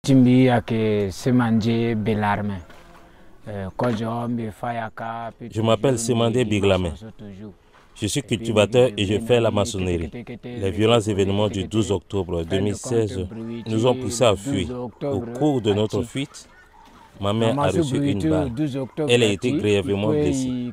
Je m'appelle Semandé Biglamé. Je suis cultivateur et je fais la maçonnerie. Les violents événements du 12 octobre 2016 nous ont poussés à fuir. Au cours de notre fuite, ma mère a reçu une balle. Elle a été grièvement blessée.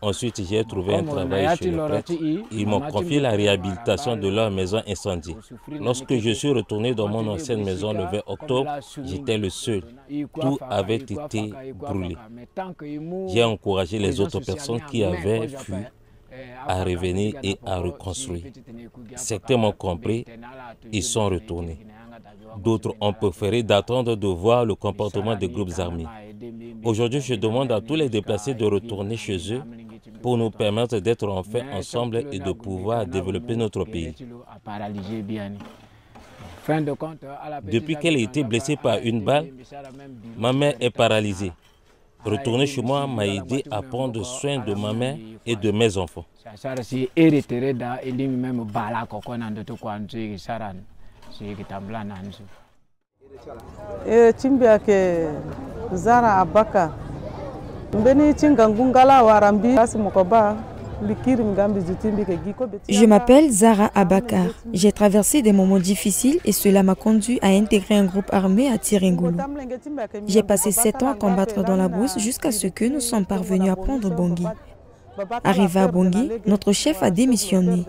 Ensuite, j'ai trouvé un travail chez le prêtre. Ils m'ont confié la réhabilitation de leur maison incendiée. Lorsque je suis retourné dans mon ancienne maison le 20 octobre, j'étais le seul. Tout avait été brûlé. J'ai encouragé les autres personnes qui avaient fui à revenir et à reconstruire. Certains m'ont compris, ils sont retournés. D'autres ont préféré d'attendre de voir le comportement des groupes armés. Aujourd'hui, je demande à tous les déplacés de retourner chez eux pour nous permettre d'être enfin ensemble et de pouvoir développer notre pays. Depuis qu'elle a été blessée par une balle, ma mère est paralysée. Retourner chez moi m'a aidé à prendre soin de ma mère et de mes enfants. Zara Abaka. Je m'appelle Zara Abakar. J'ai traversé des moments difficiles et cela m'a conduit à intégrer un groupe armé à Tiringoulou. J'ai passé 7 ans à combattre dans la brousse jusqu'à ce que nous sommes parvenus à prendre Bangui. Arrivé à Bangui, notre chef a démissionné.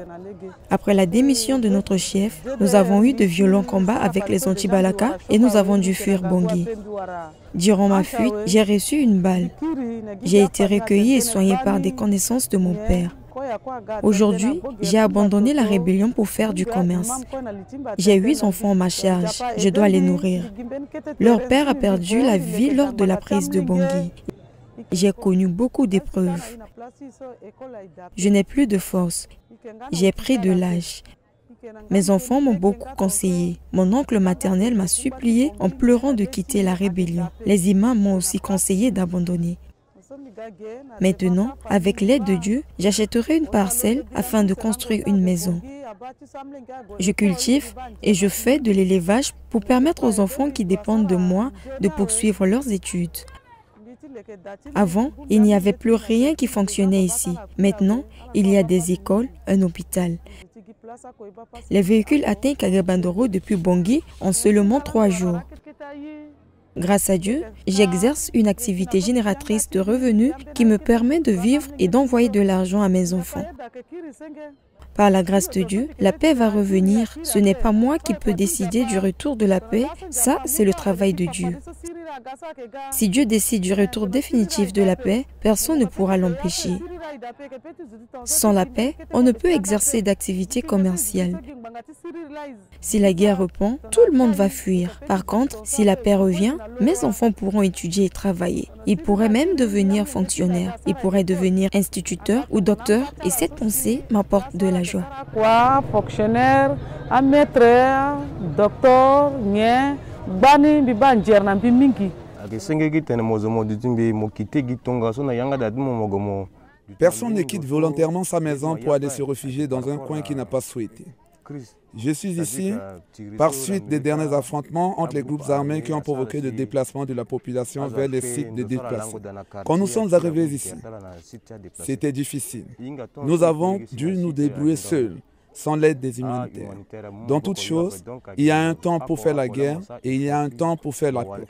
Après la démission de notre chef, nous avons eu de violents combats avec les Antibalaka et nous avons dû fuir Bangui. Durant ma fuite, j'ai reçu une balle. J'ai été recueilli et soigné par des connaissances de mon père. Aujourd'hui, j'ai abandonné la rébellion pour faire du commerce. J'ai 8 enfants à ma charge. Je dois les nourrir. Leur père a perdu la vie lors de la prise de Bangui. J'ai connu beaucoup d'épreuves. Je n'ai plus de force. J'ai pris de l'âge. Mes enfants m'ont beaucoup conseillé. Mon oncle maternel m'a supplié en pleurant de quitter la rébellion. Les imams m'ont aussi conseillé d'abandonner. Maintenant, avec l'aide de Dieu, j'achèterai une parcelle afin de construire une maison. Je cultive et je fais de l'élevage pour permettre aux enfants qui dépendent de moi de poursuivre leurs études. Avant, il n'y avait plus rien qui fonctionnait ici. Maintenant, il y a des écoles, un hôpital. Les véhicules atteignent Kagabandoro depuis Bangui en seulement 3 jours. Grâce à Dieu, j'exerce une activité génératrice de revenus qui me permet de vivre et d'envoyer de l'argent à mes enfants. Par la grâce de Dieu, la paix va revenir. Ce n'est pas moi qui peux décider du retour de la paix. Ça, c'est le travail de Dieu. Si Dieu décide du retour définitif de la paix, personne ne pourra l'empêcher. Sans la paix, on ne peut exercer d'activités commerciales. Si la guerre reprend, tout le monde va fuir. Par contre, si la paix revient, mes enfants pourront étudier et travailler. Ils pourraient même devenir fonctionnaires. Ils pourraient devenir instituteurs ou docteurs. Et cette pensée m'apporte de la joie. Fonctionnaire, maître, docteur, bani biba njerna bimingi. Personne ne quitte volontairement sa maison pour aller se réfugier dans un coin qu'il n'a pas souhaité. Je suis ici par suite des derniers affrontements entre les groupes armés qui ont provoqué le déplacement de la population vers les sites de déplacés. Quand nous sommes arrivés ici, c'était difficile. Nous avons dû nous débrouiller seuls, sans l'aide des humanitaires. Dans toute chose, il y a un temps pour faire la guerre et il y a un temps pour faire la paix.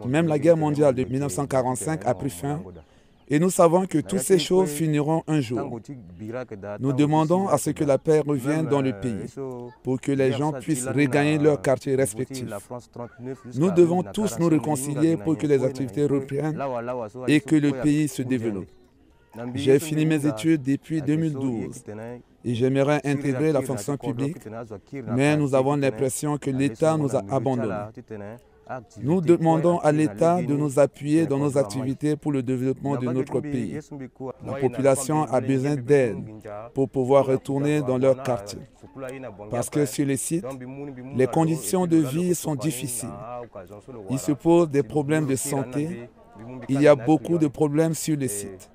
Même la guerre mondiale de 1945 a pris fin et nous savons que toutes ces choses finiront un jour. Nous demandons à ce que la paix revienne dans le pays pour que les gens puissent regagner leurs quartiers respectifs. Nous devons tous nous réconcilier pour que les activités reprennent et que le pays se développe. J'ai fini mes études depuis 2012 et j'aimerais intégrer la fonction publique, mais nous avons l'impression que l'État nous a abandonnés. Nous demandons à l'État de nous appuyer dans nos activités pour le développement de notre pays. La population a besoin d'aide pour pouvoir retourner dans leur quartier. Parce que sur les sites, les conditions de vie sont difficiles. Il se pose des problèmes de santé. Il y a beaucoup de problèmes sur les sites.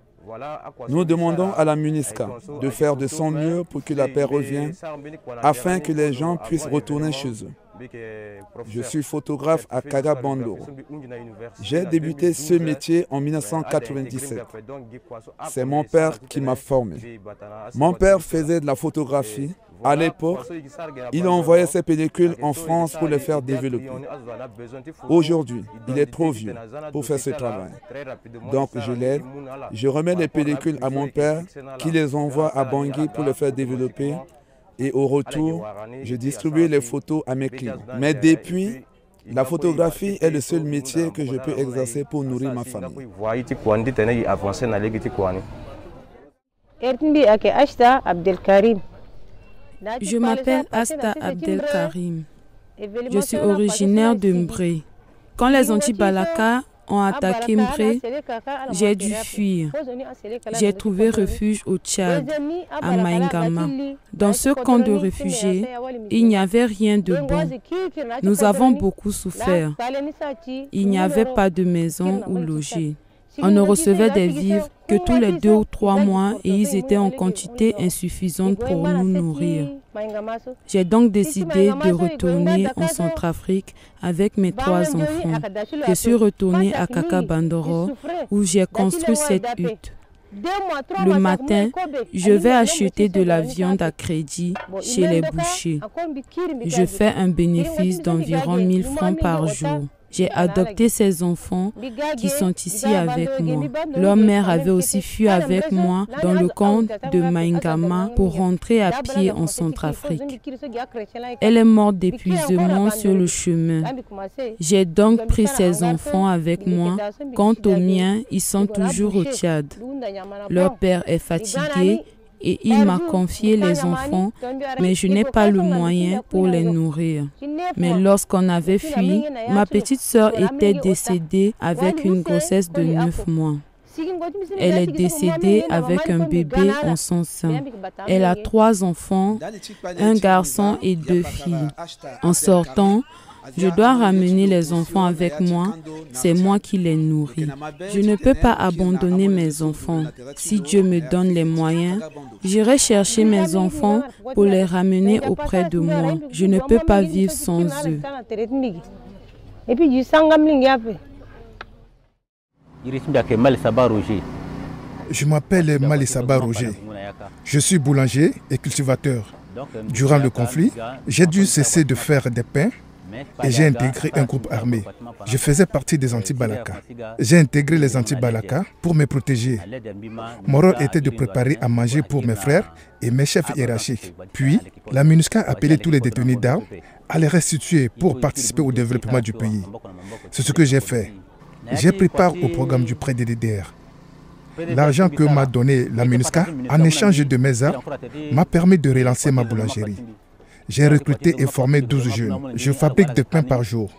Nous demandons à la MINUSCA de faire de son mieux pour que la paix revienne afin que les gens puissent retourner chez eux. Je suis photographe à Kagabandoro. J'ai débuté ce métier en 1997. C'est mon père qui m'a formé. Mon père faisait de la photographie. À l'époque, il envoyait ses pellicules en France pour les faire développer. Aujourd'hui, il est trop vieux pour faire ce travail. Donc je l'aide, je remets les pellicules à mon père qui les envoie à Bangui pour les faire développer. Et au retour, je distribue les photos à mes clients. Mais depuis, la photographie est le seul métier que je peux exercer pour nourrir ma famille. Je m'appelle Asta Abdelkarim. Je suis originaire de Mbré. Quand les anti-Balaka ont attaqué Mbré, j'ai dû fuir. J'ai trouvé refuge au Tchad, à Maïngama. Dans ce camp de réfugiés, il n'y avait rien de bon. Nous avons beaucoup souffert. Il n'y avait pas de maison où loger. On ne recevait des vivres que tous les 2 ou 3 mois et ils étaient en quantité insuffisante pour nous nourrir. J'ai donc décidé de retourner en Centrafrique avec mes 3 enfants. Je suis retournée à Kagabandoro où j'ai construit cette hutte. Le matin, je vais acheter de la viande à crédit chez les bouchers. Je fais un bénéfice d'environ 1000 francs par jour. J'ai adopté ces enfants qui sont ici avec moi. Leur mère avait aussi fui avec moi dans le camp de Maïngama pour rentrer à pied en Centrafrique. Elle est morte d'épuisement sur le chemin. J'ai donc pris ces enfants avec moi. Quant aux miens, ils sont toujours au Tchad. Leur père est fatigué et il m'a confié les enfants, mais je n'ai pas le moyen pour les nourrir. Mais lorsqu'on avait fui, ma petite sœur était décédée avec une grossesse de 9 mois. Elle est décédée avec un bébé en son sein. Elle a 3 enfants, un garçon et 2 filles. En sortant, je dois ramener les enfants avec moi, c'est moi qui les nourris. Je ne peux pas abandonner mes enfants. Si Dieu me donne les moyens, j'irai chercher mes enfants pour les ramener auprès de moi. Je ne peux pas vivre sans eux. Je m'appelle Malissaba Roger. Je suis boulanger et cultivateur. Durant le conflit, j'ai dû cesser de faire des pains et j'ai intégré un groupe armé. Je faisais partie des anti-Balaka. J'ai intégré les anti-Balaka pour me protéger. Mon rôle était de préparer à manger pour mes frères et mes chefs hiérarchiques. Puis, la MINUSCA a appelé tous les détenus d'armes à les restituer pour participer au développement du pays. C'est ce que j'ai fait. J'ai pris part au programme du prêt des DDR. L'argent que m'a donné la MINUSCA en échange de mes armes m'a permis de relancer ma boulangerie. J'ai recruté et formé 12 jeunes. Je fabrique des pains par jour.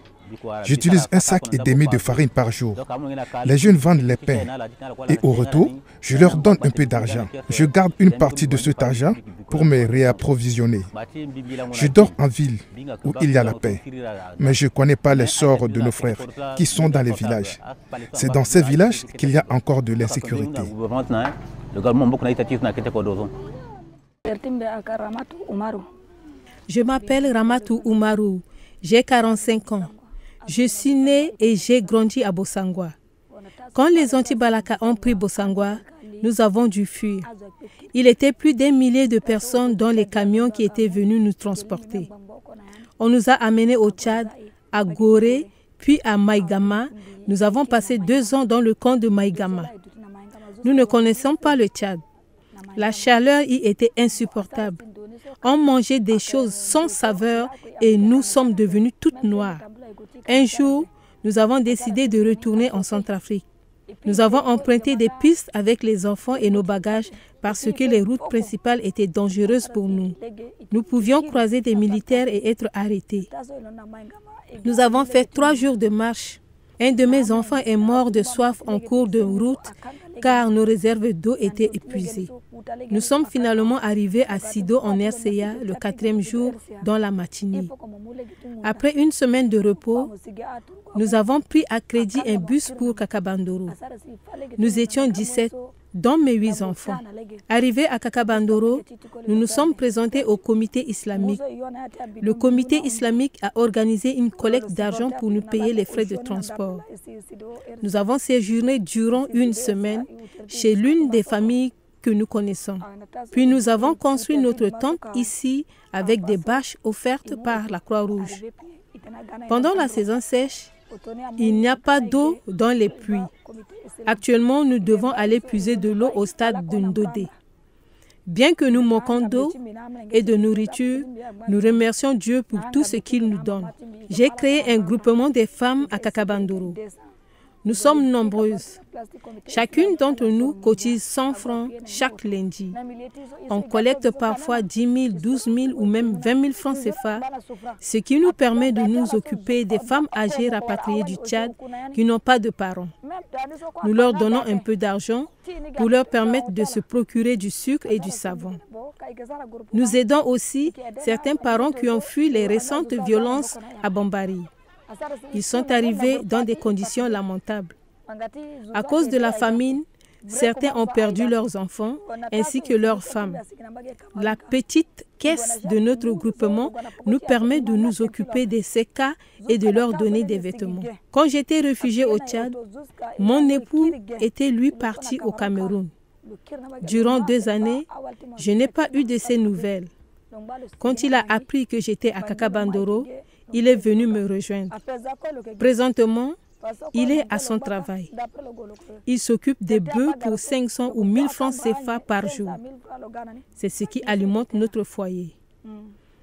J'utilise 1,5 sac de farine par jour. Les jeunes vendent les pains et au retour, je leur donne un peu d'argent. Je garde une partie de cet argent pour me réapprovisionner. Je dors en ville où il y a la paix, mais je ne connais pas les sorts de nos frères qui sont dans les villages. C'est dans ces villages qu'il y a encore de l'insécurité. Je m'appelle Ramatou Oumarou, j'ai 45 ans. Je suis né et j'ai grandi à Bossangwa. Quand les anti-Balaka ont pris Bossangwa, nous avons dû fuir. Il était plus d'1 millier de personnes dans les camions qui étaient venus nous transporter. On nous a amenés au Tchad, à Gorée, puis à Maïgama. Nous avons passé 2 ans dans le camp de Maïgama. Nous ne connaissons pas le Tchad. La chaleur y était insupportable. On mangeait des choses sans saveur et nous sommes devenus toutes noires. Un jour, nous avons décidé de retourner en Centrafrique. Nous avons emprunté des pistes avec les enfants et nos bagages parce que les routes principales étaient dangereuses pour nous. Nous pouvions croiser des militaires et être arrêtés. Nous avons fait 3 jours de marche. Un de mes enfants est mort de soif en cours de route car nos réserves d'eau étaient épuisées. Nous sommes finalement arrivés à Sido en RCA le 4e jour dans la matinée. Après 1 semaine de repos, nous avons pris à crédit un bus pour Kagabandoro. Nous étions 17. dont mes 8 enfants. Arrivés à Kakabandoro, nous nous sommes présentés au comité islamique. Le comité islamique a organisé une collecte d'argent pour nous payer les frais de transport. Nous avons séjourné durant une semaine chez l'une des familles que nous connaissons. Puis nous avons construit notre tente ici avec des bâches offertes par la Croix-Rouge. Pendant la saison sèche, il n'y a pas d'eau dans les puits. Actuellement, nous devons aller puiser de l'eau au stade de Ndodé. Bien que nous manquons d'eau et de nourriture, nous remercions Dieu pour tout ce qu'il nous donne. J'ai créé un groupement des femmes à Kakabandoro. Nous sommes nombreuses. Chacune d'entre nous cotise 100 francs chaque lundi. On collecte parfois 10 000, 12 000 ou même 20 000 francs CFA, ce qui nous permet de nous occuper des femmes âgées rapatriées du Tchad qui n'ont pas de parents. Nous leur donnons un peu d'argent pour leur permettre de se procurer du sucre et du savon. Nous aidons aussi certains parents qui ont fui les récentes violences à Bambari. Ils sont arrivés dans des conditions lamentables. À cause de la famine, certains ont perdu leurs enfants ainsi que leurs femmes. La petite caisse de notre groupement nous permet de nous occuper de ces cas et de leur donner des vêtements. Quand j'étais réfugiée au Tchad, mon époux était lui parti au Cameroun. Durant 2 années, je n'ai pas eu de ses nouvelles. Quand il a appris que j'étais à Kakabandoro, il est venu me rejoindre. Présentement, il est à son travail. Il s'occupe des bœufs pour 500 ou 1000 francs CFA par jour. C'est ce qui alimente notre foyer.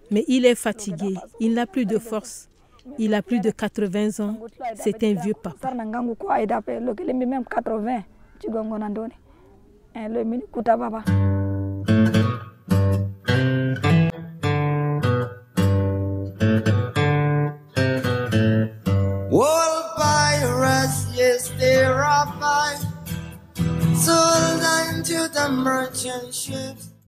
Mais il est fatigué, il n'a plus de force. Il a plus de 80 ans. C'est un vieux papa.